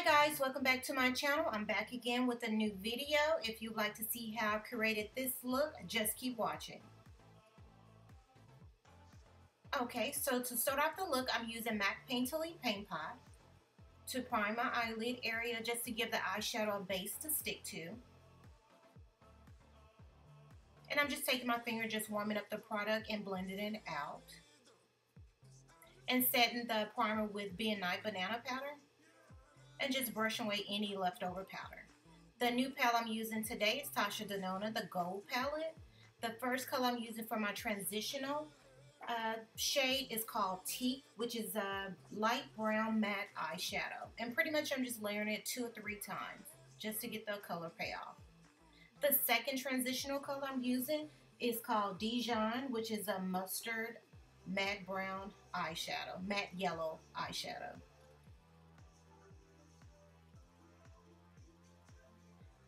Hi guys, welcome back to my channel. I'm back again with a new video. If you'd like to see how I created this look, just keep watching. Okay, so to start off the look, I'm using MAC Painterly Paint Pot to prime my eyelid area just to give the eyeshadow a base to stick to. And I'm just taking my finger, just warming up the product and blending it out. And setting the primer with BNI Banana Powder. And just brushing away any leftover powder. The new palette I'm using today is Tasha Denona, the Gold palette. The first color I'm using for my transitional shade is called Teak, which is a light brown matte eyeshadow. And pretty much I'm just layering it 2 or 3 times just to get the color payoff. The second transitional color I'm using is called Dijon, which is a mustard matte brown eyeshadow, matte yellow eyeshadow.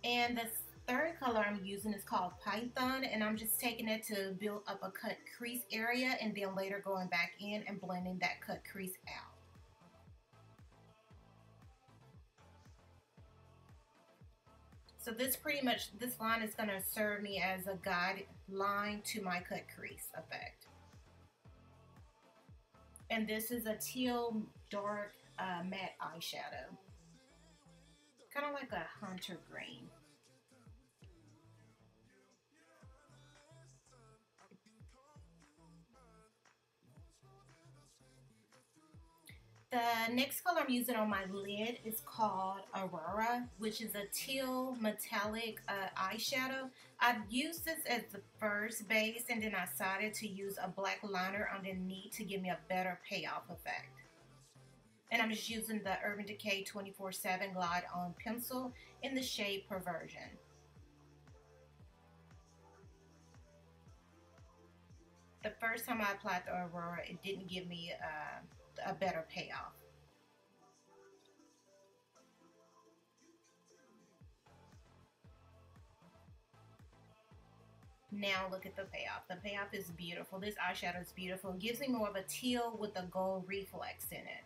And the third color I'm using is called Python, and I'm just taking it to build up a cut crease area and then later going back in and blending that cut crease out. So this line is going to serve me as a guideline to my cut crease effect. And this is a teal dark matte eyeshadow. Kind of like a hunter green. The next color I'm using on my lid is called Aurora, which is a teal metallic eyeshadow. I've used this as the first base and then I decided to use a black liner underneath to give me a better payoff effect. And I'm just using the Urban Decay 24/7 Glide On pencil in the shade Perversion. The first time I applied the Aurora, it didn't give me a better payoff. Now look at the payoff. The payoff is beautiful. This eyeshadow is beautiful. It gives me more of a teal with a gold reflex in it.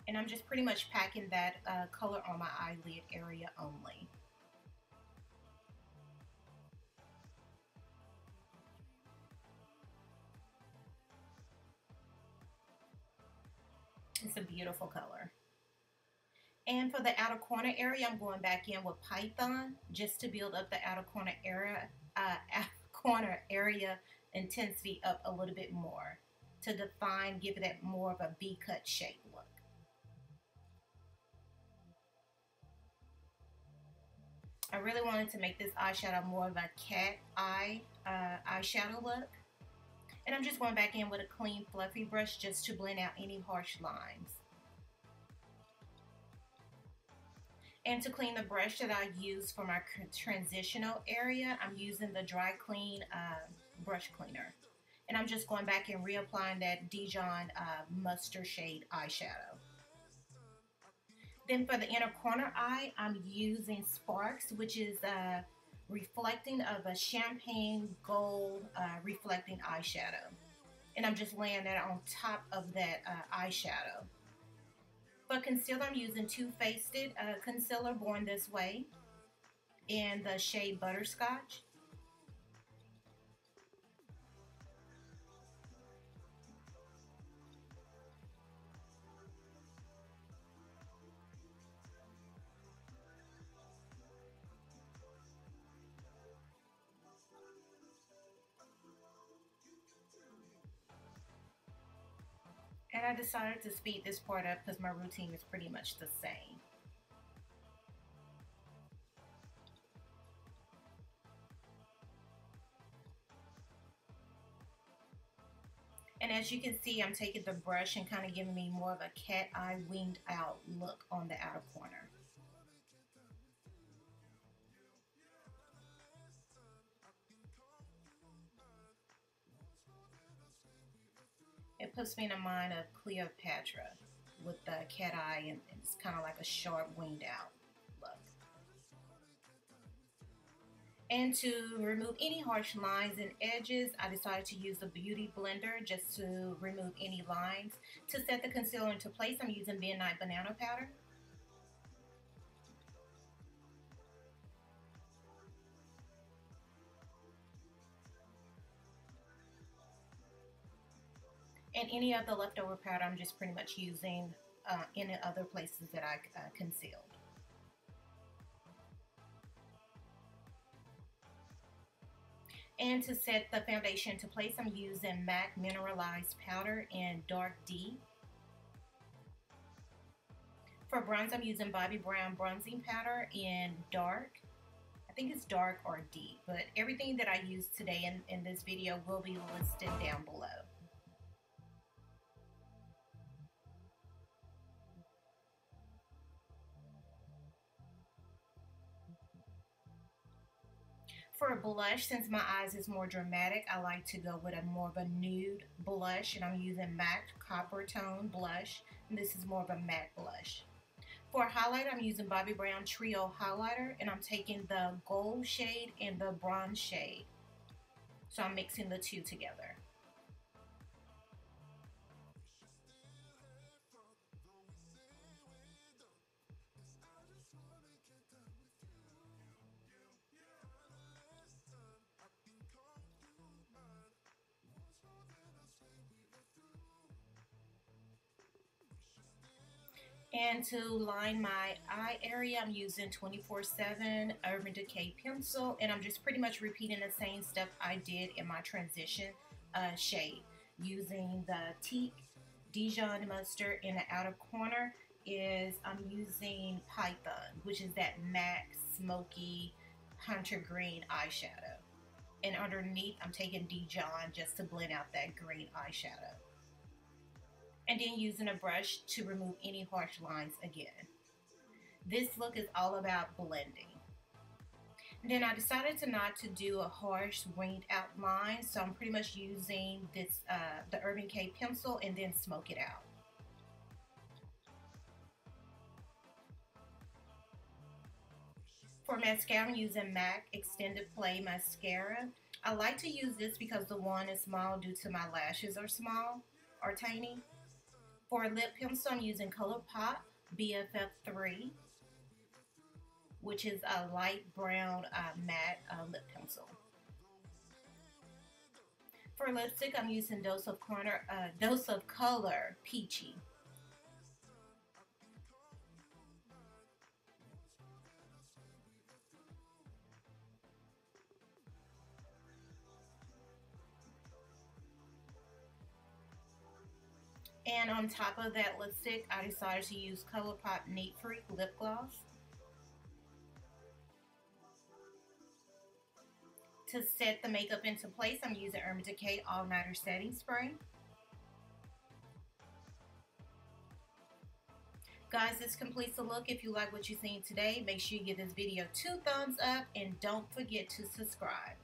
And I'm just pretty much packing that color on my eyelid area only. It's a beautiful color. And for the outer corner area, I'm going back in with Python just to build up the outer corner area intensity up a little bit more to define, give it that more of a V-cut shape look. I really wanted to make this eyeshadow more of a cat eye eyeshadow look. And I'm just going back in with a clean fluffy brush just to blend out any harsh lines. And to clean the brush that I use for my transitional area, I'm using the Dry Clean brush cleaner. And I'm just going back and reapplying that Dijon mustard shade eyeshadow. Then for the inner corner eye, I'm using Sparks, which is reflecting of a champagne gold reflecting eyeshadow. And I'm just laying that on top of that eyeshadow. For concealer, I'm using Too Faced concealer, Born This Way, in the shade Butterscotch. And I decided to speed this part up because my routine is pretty much the same. And as you can see, I'm taking the brush and kind of giving me more of a cat eye winged out look on the outer corner. It puts me in the mind of Cleopatra with the cat eye, and it's kind of like a sharp winged out look. And to remove any harsh lines and edges, I decided to use the Beauty Blender just to remove any lines. To set the concealer into place, I'm using Midnight Banana Powder. And any of the leftover powder, I'm just pretty much using in other places that I concealed. And to set the foundation into place, I'm using MAC Mineralized Powder in Dark D. For bronze, I'm using Bobbi Brown Bronzing Powder in Dark. I think it's Dark or D, but everything that I use today in this video will be listed down below. For a blush, since my eyes is more dramatic, I like to go with a more of a nude blush, and I'm using MAC Copper Tone Blush, and this is more of a matte blush. For a highlighter, I'm using Bobbi Brown Trio Highlighter, and I'm taking the gold shade and the bronze shade. So I'm mixing the two together. And to line my eye area, I'm using 24/7 Urban Decay pencil, and I'm just pretty much repeating the same step I did in my transition shade. Using the Teak Dijon Mustard in the outer corner is I'm using Python, which is that matte smoky hunter green eyeshadow. And underneath, I'm taking Dijon just to blend out that green eyeshadow. And then using a brush to remove any harsh lines again. This look is all about blending. And then I decided to not to do a harsh winged outline, so I'm pretty much using this the Urban Decay pencil and then smoke it out. For mascara, I'm using MAC Extended Play Mascara. I like to use this because the wand is small due to my lashes are small or tiny. For a lip pencil, I'm using ColourPop BFF3, which is a light brown matte lip pencil. For lipstick, I'm using Dose of Color Peachy. And on top of that lipstick, I decided to use ColourPop Neat Freak Lip Gloss. To set the makeup into place, I'm using Urban Decay All Nighter Setting Spray. Guys, this completes the look. If you like what you've seen today, make sure you give this video 2 thumbs up and don't forget to subscribe.